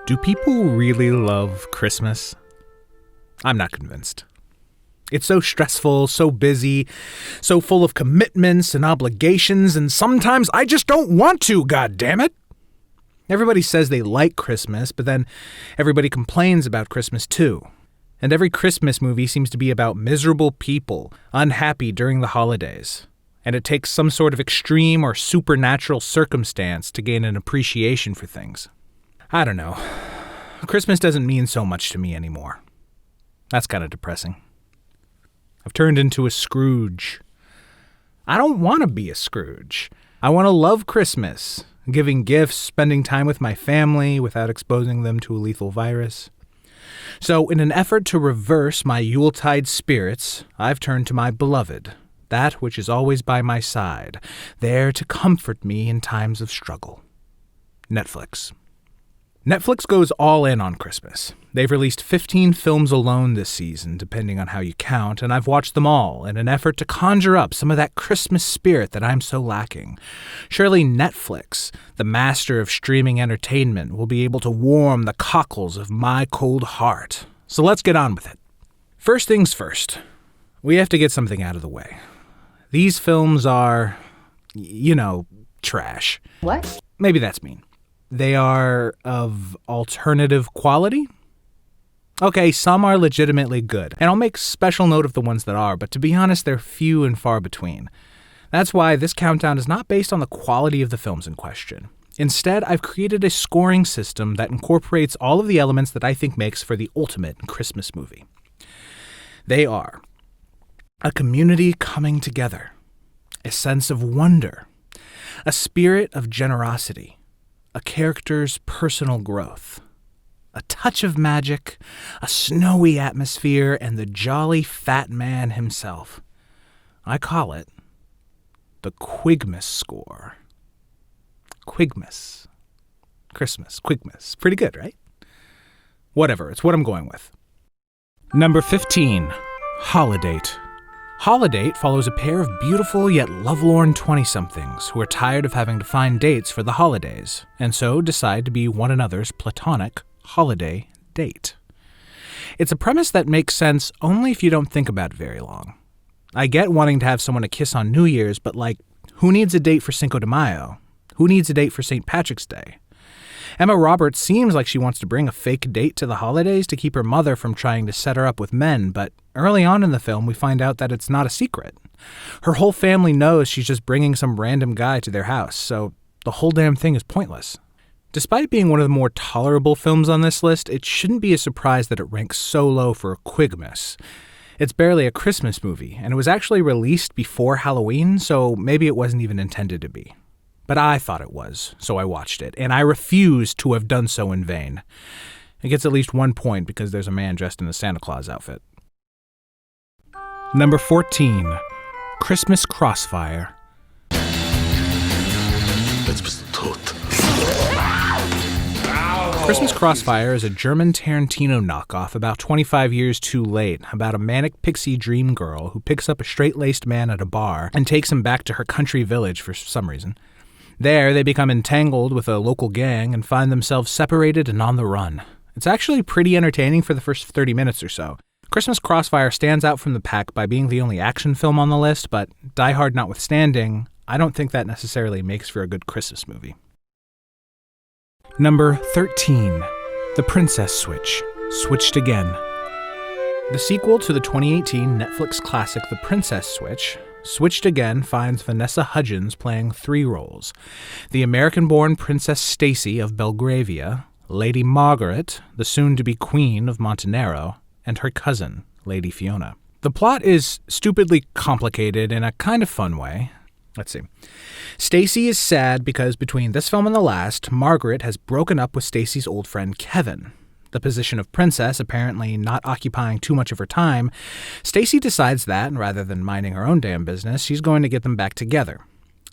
Do people really love Christmas? I'm not convinced. It's so stressful, so busy, so full of commitments and obligations, and sometimes I just don't want to, goddammit! Everybody says they like Christmas, but then everybody complains about Christmas too. And every Christmas movie seems to be about miserable people, unhappy during the holidays. And it takes some sort of extreme or supernatural circumstance to gain an appreciation for things. I don't know. Christmas doesn't mean so much to me anymore. That's kind of depressing. I've turned into a Scrooge. I don't want to be a Scrooge. I want to love Christmas, giving gifts, spending time with my family without exposing them to a lethal virus. So, in an effort to reverse my Yuletide spirits, I've turned to my beloved, that which is always by my side, there to comfort me in times of struggle. Netflix. Netflix goes all in on Christmas. They've released 15 films alone this season, depending on how you count, and I've watched them all in an effort to conjure up some of that Christmas spirit that I'm so lacking. Surely Netflix, the master of streaming entertainment, will be able to warm the cockles of my cold heart. So let's get on with it. First things first, we have to get something out of the way. These films are, trash. What? Maybe that's mean. They are of alternative quality? Okay, some are legitimately good, and I'll make special note of the ones that are, but to be honest, they're few and far between. That's why this countdown is not based on the quality of the films in question. Instead, I've created a scoring system that incorporates all of the elements that I think makes for the ultimate Christmas movie. They are a community coming together, a sense of wonder, a spirit of generosity, a character's personal growth, a touch of magic, a snowy atmosphere, and the jolly fat man himself. I call it the Quigmas score. Quigmas. Christmas. Quigmas. Pretty good, right? Whatever, it's what I'm going with. Number 15, Holidate. Holidate follows a pair of beautiful yet lovelorn 20-somethings who are tired of having to find dates for the holidays, and so decide to be one another's platonic holiday date. It's a premise that makes sense only if you don't think about it very long. I get wanting to have someone to kiss on New Year's, but who needs a date for Cinco de Mayo? Who needs a date for St. Patrick's Day? Emma Roberts seems like she wants to bring a fake date to the holidays to keep her mother from trying to set her up with men, but early on in the film we find out that it's not a secret. Her whole family knows she's just bringing some random guy to their house, so the whole damn thing is pointless. Despite being one of the more tolerable films on this list, it shouldn't be a surprise that it ranks so low for Quigmas. It's barely a Christmas movie, and it was actually released before Halloween, so maybe it wasn't even intended to be. But I thought it was, so I watched it, and I refuse to have done so in vain. It gets at least 1 point because there's a man dressed in a Santa Claus outfit. Number 14, Christmas Crossfire. Christmas Crossfire is a German Tarantino knockoff about 25 years too late about a manic pixie dream girl who picks up a straight-laced man at a bar and takes him back to her country village for some reason. There, they become entangled with a local gang and find themselves separated and on the run. It's actually pretty entertaining for the first 30 minutes or so. Christmas Crossfire stands out from the pack by being the only action film on the list, but Die Hard notwithstanding, I don't think that necessarily makes for a good Christmas movie. Number 13, The Princess Switch, Switched Again. The sequel to the 2018 Netflix classic The Princess Switch, Switched Again, finds Vanessa Hudgens playing 3 roles: the American-born Princess Stacy of Belgravia, Lady Margaret, the soon-to-be Queen of Montenegro, and her cousin, Lady Fiona. The plot is stupidly complicated in a kind of fun way. Let's see. Stacy is sad because between this film and the last, Margaret has broken up with Stacy's old friend Kevin. The position of princess apparently not occupying too much of her time, Stacy decides that, rather than minding her own damn business, she's going to get them back together.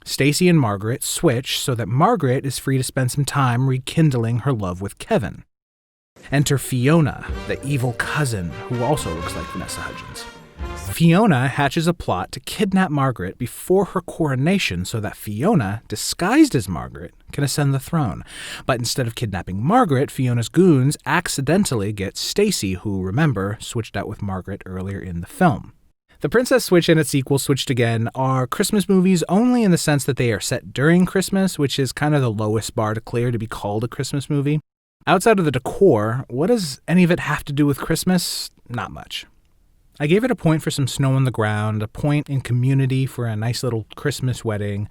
Stacy and Margaret switch so that Margaret is free to spend some time rekindling her love with Kevin. Enter Fiona, the evil cousin, who also looks like Vanessa Hudgens. Fiona hatches a plot to kidnap Margaret before her coronation so that Fiona, disguised as Margaret, can ascend the throne. But instead of kidnapping Margaret, Fiona's goons accidentally get Stacy, who, remember, switched out with Margaret earlier in the film. The Princess Switch and its sequel, Switched Again, are Christmas movies only in the sense that they are set during Christmas, which is kind of the lowest bar to clear to be called a Christmas movie. Outside of the decor, what does any of it have to do with Christmas? Not much. I gave it a point for some snow on the ground, a point in community for a nice little Christmas wedding,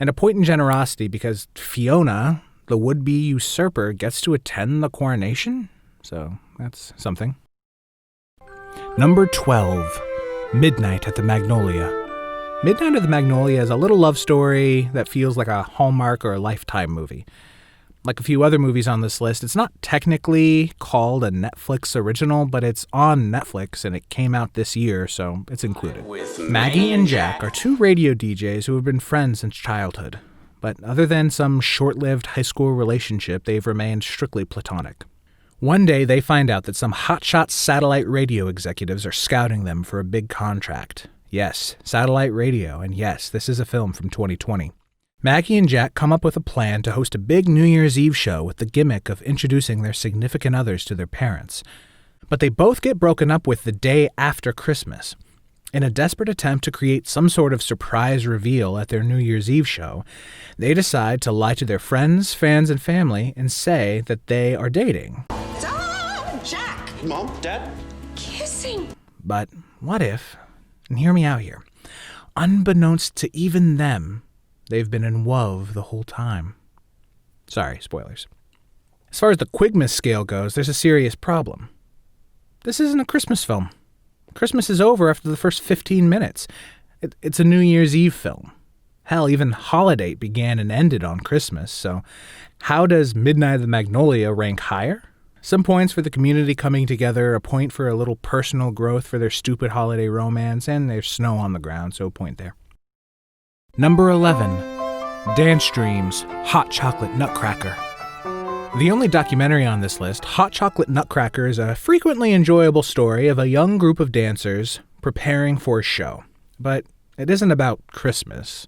and a point in generosity because Fiona, the would-be usurper, gets to attend the coronation. So that's something. Number 12, Midnight at the Magnolia. Midnight at the Magnolia is a little love story that feels like a Hallmark or a Lifetime movie. Like a few other movies on this list, it's not technically called a Netflix original, but it's on Netflix and it came out this year, so it's included. Maggie and Jack are two radio DJs who have been friends since childhood. But other than some short-lived high school relationship, they've remained strictly platonic. One day, they find out that some hotshot satellite radio executives are scouting them for a big contract. Yes, satellite radio, and yes, this is a film from 2020. Maggie and Jack come up with a plan to host a big New Year's Eve show with the gimmick of introducing their significant others to their parents. But they both get broken up with the day after Christmas. In a desperate attempt to create some sort of surprise reveal at their New Year's Eve show, they decide to lie to their friends, fans, and family and say that they are dating. Jack! Mom? Dad? Kissing! But what if, and hear me out here, unbeknownst to even them, they've been in love the whole time. Sorry, spoilers. As far as the Quigmas scale goes, there's a serious problem. This isn't a Christmas film. Christmas is over after the first 15 minutes. It's a New Year's Eve film. Hell, even Holiday began and ended on Christmas, so how does Midnight of the Magnolia rank higher? Some points for the community coming together, a point for a little personal growth for their stupid holiday romance, and there's snow on the ground, so a point there. Number 11, Dance Dreams, Hot Chocolate Nutcracker. The only documentary on this list, Hot Chocolate Nutcracker, is a frequently enjoyable story of a young group of dancers preparing for a show. But it isn't about Christmas.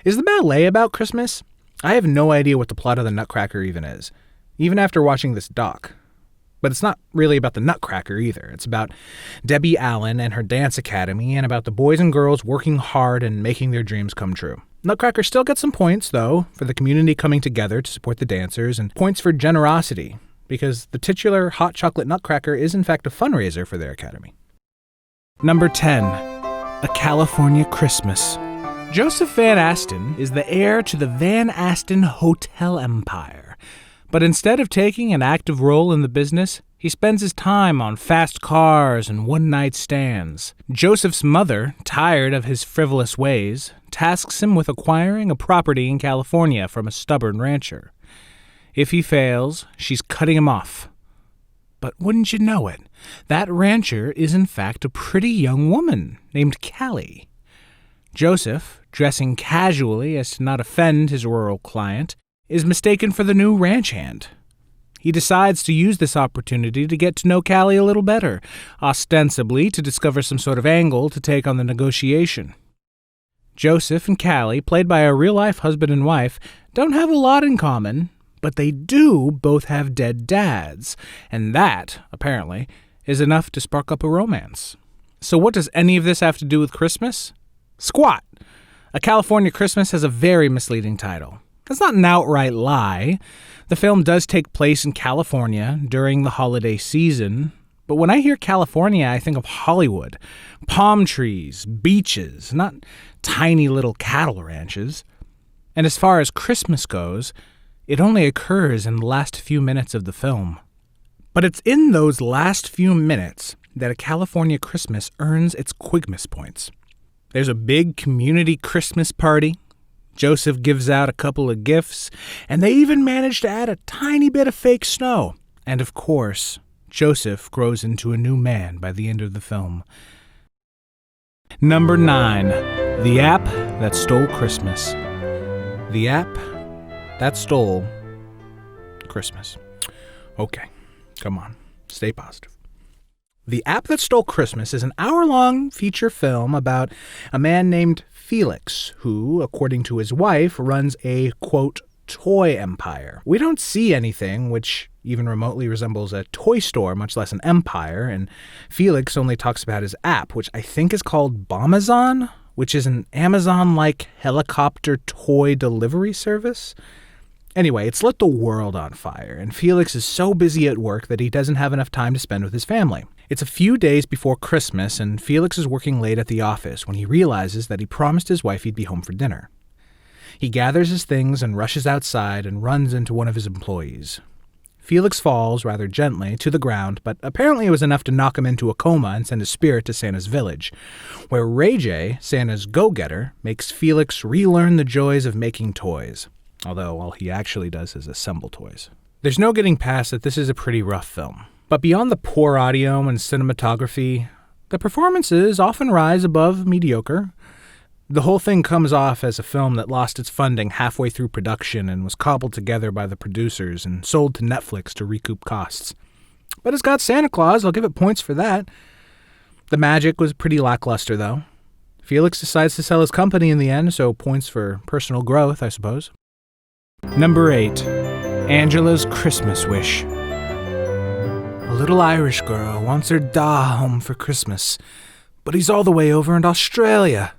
Is the ballet about Christmas? I have no idea what the plot of the Nutcracker even is, even after watching this doc. But it's not really about the Nutcracker either. It's about Debbie Allen and her dance academy and about the boys and girls working hard and making their dreams come true. Nutcracker still gets some points, though, for the community coming together to support the dancers and points for generosity, because the titular Hot Chocolate Nutcracker is in fact a fundraiser for their academy. Number 10, A California Christmas. Joseph Van Aston is the heir to the Van Aston hotel empire. But instead of taking an active role in the business, he spends his time on fast cars and one-night stands. Joseph's mother, tired of his frivolous ways, tasks him with acquiring a property in California from a stubborn rancher. If he fails, she's cutting him off. But wouldn't you know it, that rancher is in fact a pretty young woman named Callie. Joseph, dressing casually as to not offend his rural client, is mistaken for the new ranch hand. He decides to use this opportunity to get to know Callie a little better, ostensibly to discover some sort of angle to take on the negotiation. Joseph and Callie, played by a real-life husband and wife, don't have a lot in common, but they do both have dead dads, and that, apparently, is enough to spark up a romance. So what does any of this have to do with Christmas? Squat! A California Christmas has a very misleading title. That's not an outright lie. The film does take place in California during the holiday season, but when I hear California, I think of Hollywood, palm trees, beaches, not tiny little cattle ranches. And as far as Christmas goes, it only occurs in the last few minutes of the film. But it's in those last few minutes that A California Christmas earns its Quigmas points. There's a big community Christmas party. Joseph gives out a couple of gifts, and they even manage to add a tiny bit of fake snow. And of course, Joseph grows into a new man by the end of the film. Number 9, The App That Stole Christmas. The App That Stole Christmas. Okay, come on, stay positive. The App That Stole Christmas is an hour-long feature film about a man named Felix, who, according to his wife, runs a, quote, toy empire. We don't see anything which even remotely resembles a toy store, much less an empire, and Felix only talks about his app, which I think is called Bombazon, which is an Amazon-like helicopter toy delivery service. Anyway, it's lit the world on fire, and Felix is so busy at work that he doesn't have enough time to spend with his family. It's a few days before Christmas, and Felix is working late at the office when he realizes that he promised his wife he'd be home for dinner. He gathers his things and rushes outside and runs into one of his employees. Felix falls, rather gently, to the ground, but apparently it was enough to knock him into a coma and send his spirit to Santa's village, where Ray J, Santa's go-getter, makes Felix relearn the joys of making toys, although all he actually does is assemble toys. There's no getting past that this is a pretty rough film. But beyond the poor audio and cinematography, the performances often rise above mediocre. The whole thing comes off as a film that lost its funding halfway through production and was cobbled together by the producers and sold to Netflix to recoup costs. But it's got Santa Claus, I'll give it points for that. The magic was pretty lackluster, though. Felix decides to sell his company in the end, so points for personal growth, I suppose. Number 8. Angela's Christmas Wish. A little Irish girl wants her da home for Christmas, but he's all the way over in Australia.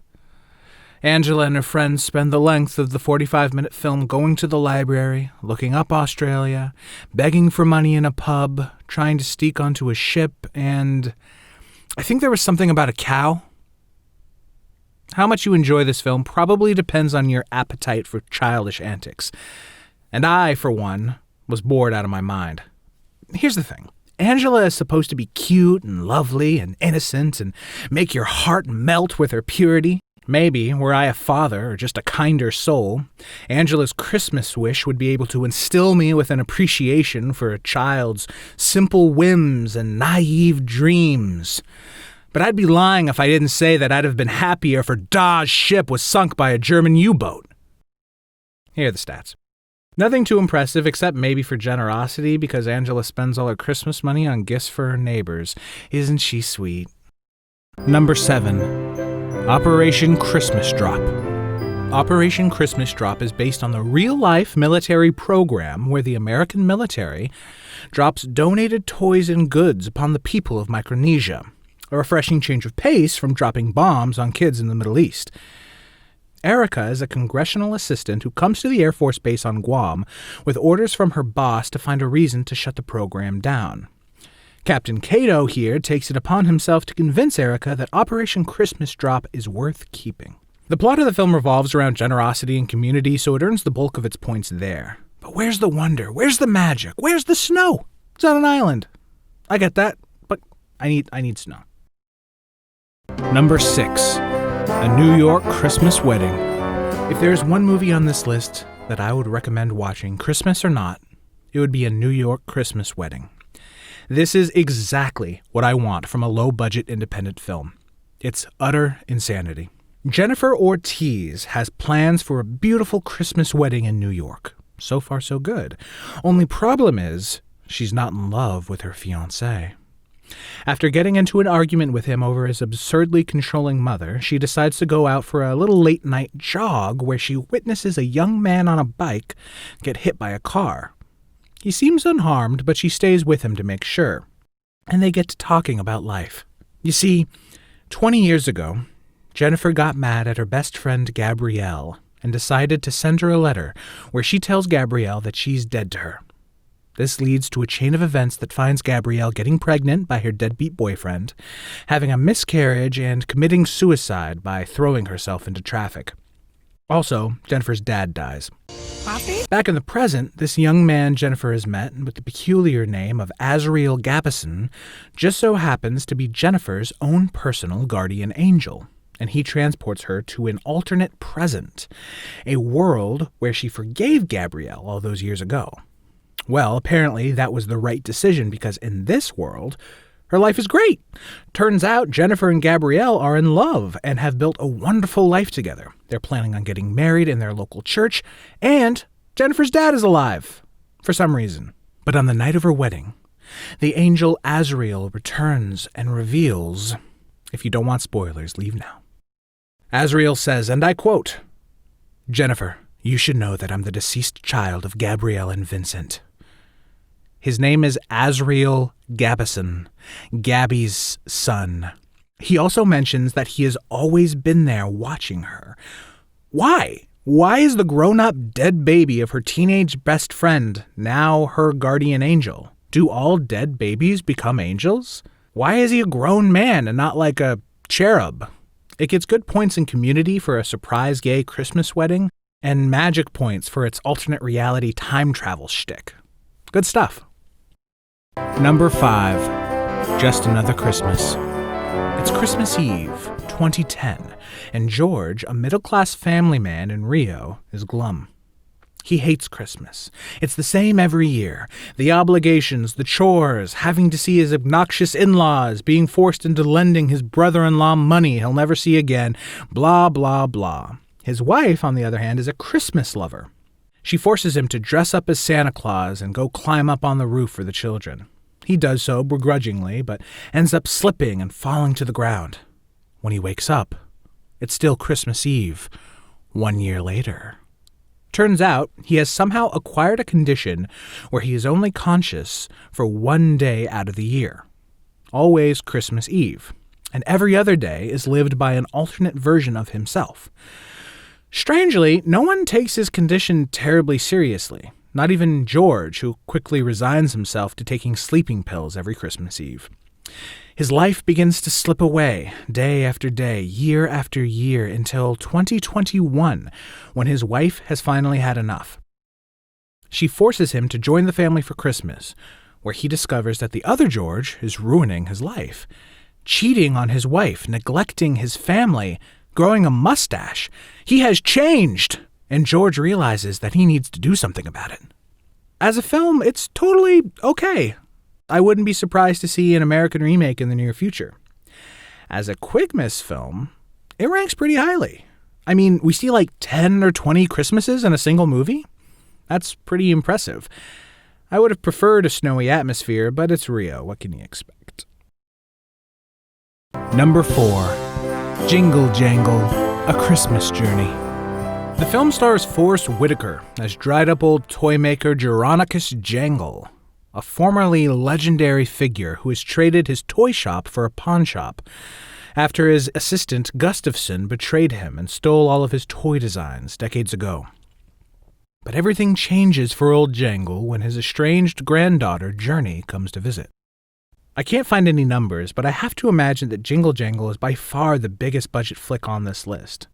Angela and her friends spend the length of the 45-minute film going to the library, looking up Australia, begging for money in a pub, trying to sneak onto a ship, and I think there was something about a cow. How much you enjoy this film probably depends on your appetite for childish antics. And I, for one, was bored out of my mind. Here's the thing. Angela is supposed to be cute and lovely and innocent and make your heart melt with her purity. Maybe, were I a father or just a kinder soul, Angela's Christmas wish would be able to instill me with an appreciation for a child's simple whims and naive dreams. But I'd be lying if I didn't say that I'd have been happier if her Da's ship was sunk by a German U-boat. Here are the stats. Nothing too impressive except maybe for generosity because Angela spends all her Christmas money on gifts for her neighbors. Isn't she sweet? Number 7. Operation Christmas Drop. Operation Christmas Drop is based on the real-life military program where the American military drops donated toys and goods upon the people of Micronesia, a refreshing change of pace from dropping bombs on kids in the Middle East. Erica is a congressional assistant who comes to the Air Force Base on Guam with orders from her boss to find a reason to shut the program down. Captain Cato here takes it upon himself to convince Erica that Operation Christmas Drop is worth keeping. The plot of the film revolves around generosity and community, so it earns the bulk of its points there. But where's the wonder? Where's the magic? Where's the snow? It's on an island. I get that, but I need snow. Number 6. A New York Christmas Wedding. If there's one movie on this list that I would recommend watching, Christmas or not, it would be A New York Christmas Wedding. This is exactly what I want from a low-budget independent film. It's utter insanity. Jennifer Ortiz has plans for a beautiful Christmas wedding in New York. So far, so good. Only problem is, she's not in love with her fiancé. After getting into an argument with him over his absurdly controlling mother, she decides to go out for a little late-night jog where she witnesses a young man on a bike get hit by a car. He seems unharmed, but she stays with him to make sure. And they get to talking about life. You see, 20 years ago, Jennifer got mad at her best friend Gabrielle and decided to send her a letter where she tells Gabrielle that she's dead to her. This leads to a chain of events that finds Gabrielle getting pregnant by her deadbeat boyfriend, having a miscarriage, and committing suicide by throwing herself into traffic. Also, Jennifer's dad dies. Coffee? Back in the present, this young man Jennifer has met, with the peculiar name of Azrael Gabison, just so happens to be Jennifer's own personal guardian angel, and he transports her to an alternate present, a world where she forgave Gabrielle all those years ago. Well, apparently that was the right decision because in this world, her life is great. Turns out Jennifer and Gabrielle are in love and have built a wonderful life together. They're planning on getting married in their local church, and Jennifer's dad is alive, for some reason. But on the night of her wedding, the angel Azrael returns and reveals... If you don't want spoilers, leave now. Azrael says, and I quote, "Jennifer, you should know that I'm the deceased child of Gabrielle and Vincent." His name is Azrael Gabison, Gabby's son. He also mentions that he has always been there watching her. Why? Why is the grown-up dead baby of her teenage best friend now her guardian angel? Do all dead babies become angels? Why is he a grown man and not like a cherub? It gets good points in Community for a surprise gay Christmas wedding, and magic points for its alternate reality time travel shtick. Good stuff. Number 5. Just Another Christmas. It's Christmas Eve, 2010, and George, a middle-class family man in Rio, is glum. He hates Christmas. It's the same every year. The obligations, the chores, having to see his obnoxious in-laws, being forced into lending his brother-in-law money he'll never see again, blah, blah, blah. His wife, on the other hand, is a Christmas lover. She forces him to dress up as Santa Claus and go climb up on the roof for the children. He does so begrudgingly, but ends up slipping and falling to the ground. When he wakes up, it's still Christmas Eve, 1 year later. Turns out he has somehow acquired a condition where he is only conscious for 1 day out of the year. Always Christmas Eve, and every other day is lived by an alternate version of himself. Strangely, no one takes his condition terribly seriously, not even George, who quickly resigns himself to taking sleeping pills every Christmas Eve. His life begins to slip away, day after day, year after year, until 2021, when his wife has finally had enough. She forces him to join the family for Christmas, where he discovers that the other George is ruining his life, cheating on his wife, neglecting his family, growing a mustache. He has changed, and George realizes that he needs to do something about it. As a film, it's totally okay. I wouldn't be surprised to see an American remake in the near future. As a Quigmas film, it ranks pretty highly. I mean, we see like 10 or 20 Christmases in a single movie? That's pretty impressive. I would have preferred a snowy atmosphere, but it's Rio. What can you expect? Number 4. Jingle Jangle, A Christmas Journey. The film stars Forrest Whitaker as dried-up old toy maker Chronicles Jangle, a formerly legendary figure who has traded his toy shop for a pawn shop after his assistant Gustafson betrayed him and stole all of his toy designs decades ago. But everything changes for old Jangle when his estranged granddaughter Journey comes to visit. I can't find any numbers, but I have to imagine that Jingle Jangle is by far the biggest budget flick on this list.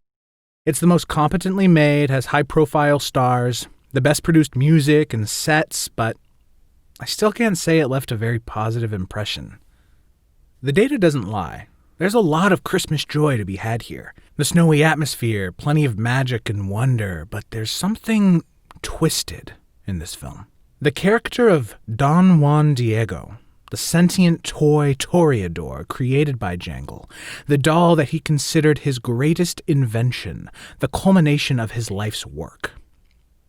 It's the most competently made, has high-profile stars, the best produced music and sets, but I still can't say it left a very positive impression. The data doesn't lie. There's a lot of Christmas joy to be had here. The snowy atmosphere, plenty of magic and wonder, but there's something twisted in this film. The character of Don Juan Diego, the sentient toy toreador created by Jangle, the doll that he considered his greatest invention, the culmination of his life's work.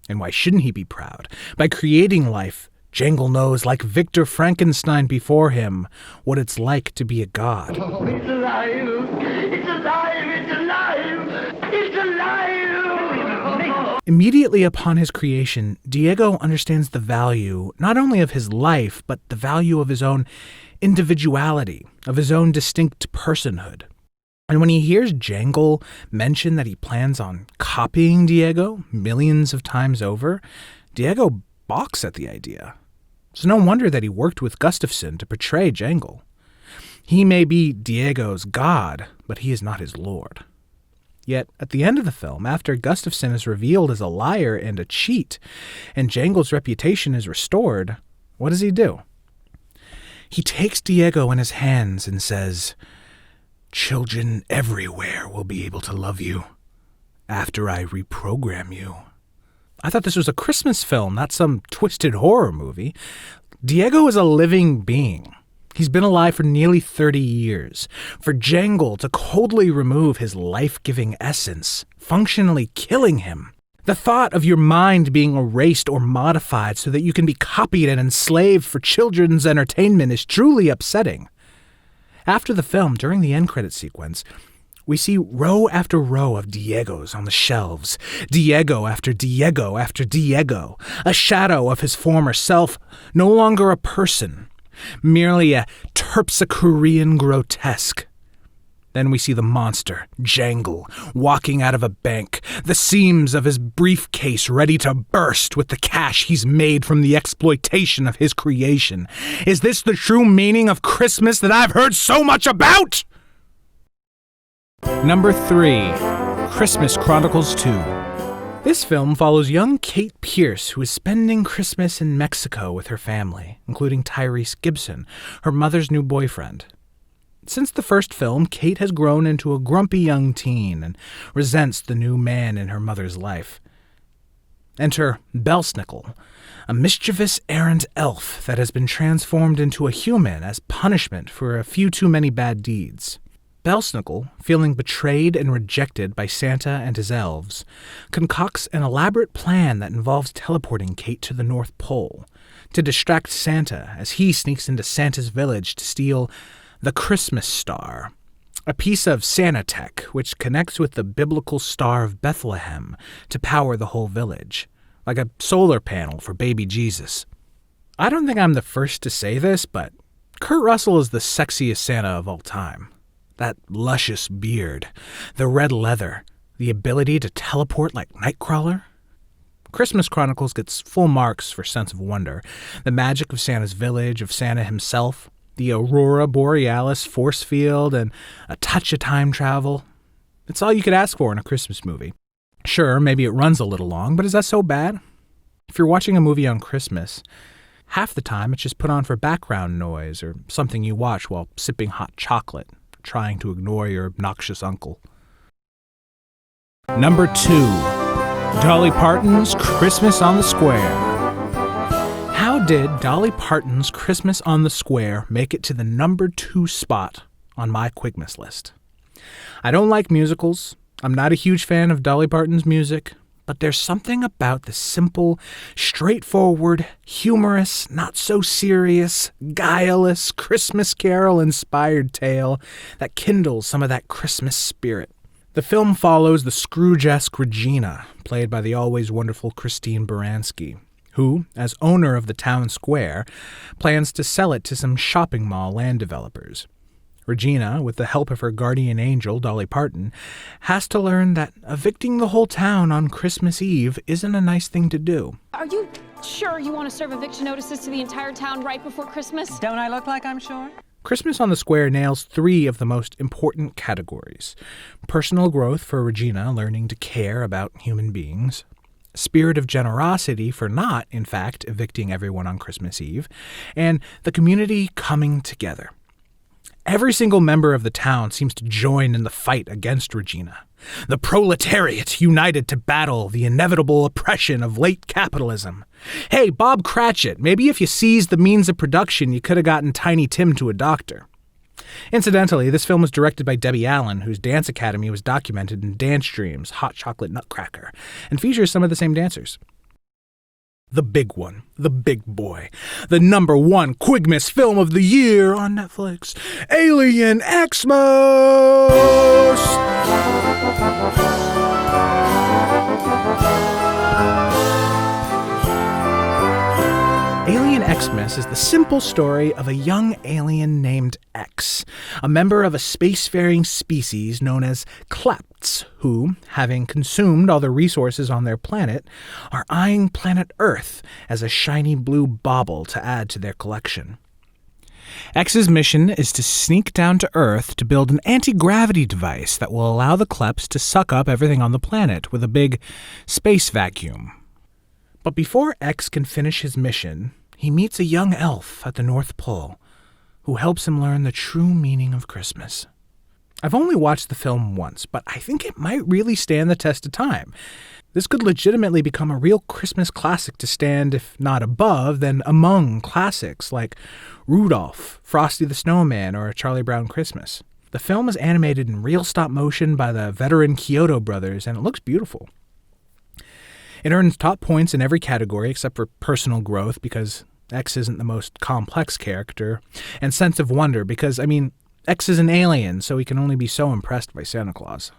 And why shouldn't he be proud? By creating life, Jangle knows, like Victor Frankenstein before him, what it's like to be a god. Oh, it's alive! It's alive! It's alive! It's alive! Immediately upon his creation, Diego understands the value not only of his life, but the value of his own individuality, of his own distinct personhood. And when he hears Jangle mention that he plans on copying Diego millions of times over, Diego balks at the idea. It's no wonder that he worked with Gustafson to portray Jangle. He may be Diego's god, but he is not his lord. Yet, at the end of the film, after Gustafson is revealed as a liar and a cheat, and Jangle's reputation is restored, what does he do? He takes Diego in his hands and says, "Children everywhere will be able to love you after I reprogram you." I thought this was a Christmas film, not some twisted horror movie. Diego is a living being. He's been alive for nearly 30 years. For Jangle to coldly remove his life-giving essence, functionally killing him, The thought of your mind being erased or modified so that you can be copied and enslaved for children's entertainment is truly upsetting. After the film, during the end credit sequence, we see row after row of Diegos on the shelves. Diego after Diego after Diego. A shadow of his former self, no longer a person, merely a terpsichorean grotesque. Then we see the monster, Jangle, walking out of a bank, the seams of his briefcase ready to burst with the cash he's made from the exploitation of his creation. Is this the true meaning of Christmas that I've heard so much about? Number 3. Christmas Chronicles 2. This film follows young Kate Pierce, who is spending Christmas in Mexico with her family, including Tyrese Gibson, her mother's new boyfriend. Since the first film, Kate has grown into a grumpy young teen and resents the new man in her mother's life. Enter Belsnickel, a mischievous errant elf that has been transformed into a human as punishment for a few too many bad deeds. Belsnickel, feeling betrayed and rejected by Santa and his elves, concocts an elaborate plan that involves teleporting Kate to the North Pole to distract Santa as he sneaks into Santa's village to steal the Christmas Star, a piece of Santa tech which connects with the biblical Star of Bethlehem to power the whole village, like a solar panel for baby Jesus. I don't think I'm the first to say this, but Kurt Russell is the sexiest Santa of all time. That luscious beard, the red leather, the ability to teleport like Nightcrawler. Christmas Chronicles gets full marks for sense of wonder, the magic of Santa's village, of Santa himself, the Aurora Borealis force field, and a touch of time travel. It's all you could ask for in a Christmas movie. Sure, maybe it runs a little long, but is that so bad? If you're watching a movie on Christmas, half the time it's just put on for background noise or something you watch while sipping hot chocolate, trying to ignore your obnoxious uncle. Number 2. Dolly Parton's Christmas on the Square. How did Dolly Parton's Christmas on the Square make it to the number 2 spot on my Quigmas list? I don't like musicals. I'm not a huge fan of Dolly Parton's music, but there's something about the simple, straightforward, humorous, not so serious, guileless, Christmas Carol-inspired tale that kindles some of that Christmas spirit. The film follows the Scrooge-esque Regina, played by the always wonderful Christine Baranski, who, as owner of the town square, plans to sell it to some shopping mall land developers. Regina, with the help of her guardian angel, Dolly Parton, has to learn that evicting the whole town on Christmas Eve isn't a nice thing to do. Are you sure you want to serve eviction notices to the entire town right before Christmas? Don't I look like I'm sure? Christmas on the Square nails 3 of the most important categories: personal growth for Regina, learning to care about human beings; spirit of generosity for not, in fact, evicting everyone on Christmas Eve; and the community coming together. Every single member of the town seems to join in the fight against Regina. The proletariat united to battle the inevitable oppression of late capitalism. Hey, Bob Cratchit, maybe if you seized the means of production, you could have gotten Tiny Tim to a doctor. Incidentally, this film was directed by Debbie Allen, whose dance academy was documented in Dance Dreams, Hot Chocolate Nutcracker, and features some of the same dancers. The big one, the big boy, the number 1 Quigmas film of the year on Netflix, Alien Xmas! Alien Xmas is the simple story of a young alien named X, a member of a spacefaring species known as Klepts, who, having consumed all the resources on their planet, are eyeing planet Earth as a shiny blue bauble to add to their collection. X's mission is to sneak down to Earth to build an anti-gravity device that will allow the Klepts to suck up everything on the planet with a big space vacuum. But before X can finish his mission, he meets a young elf at the North Pole who helps him learn the true meaning of Christmas. I've only watched the film once, but I think it might really stand the test of time. This could legitimately become a real Christmas classic to stand, if not above, then among classics like Rudolph, Frosty the Snowman, or Charlie Brown Christmas. The film is animated in real stop motion by the veteran Kyoto brothers, and it looks beautiful. It earns top points in every category except for personal growth because X isn't the most complex character, and sense of wonder because, X is an alien, so he can only be so impressed by Santa Claus.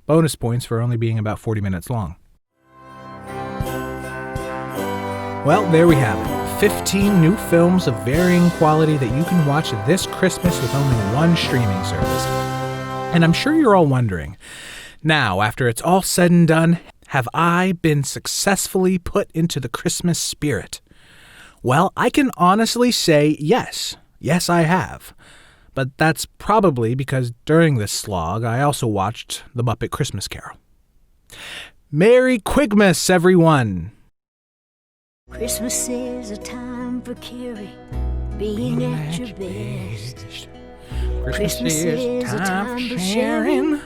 Bonus points for only being about 40 minutes long. Well, there we have it. 15 new films of varying quality that you can watch this Christmas with only one streaming service. And I'm sure you're all wondering, now, after it's all said and done, have I been successfully put into the Christmas spirit? Well, I can honestly say yes. Yes, I have. But that's probably because during this slog, I also watched The Muppet Christmas Carol. Merry Quigmas, everyone! Christmas is a time for caring, being at your best. Christmas is a time for sharing,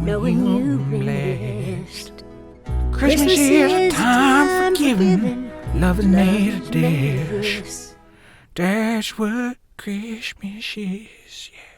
knowing you've been blessed. Christmas is a time for giving, loving made a dish. That's what Christmas is, yeah.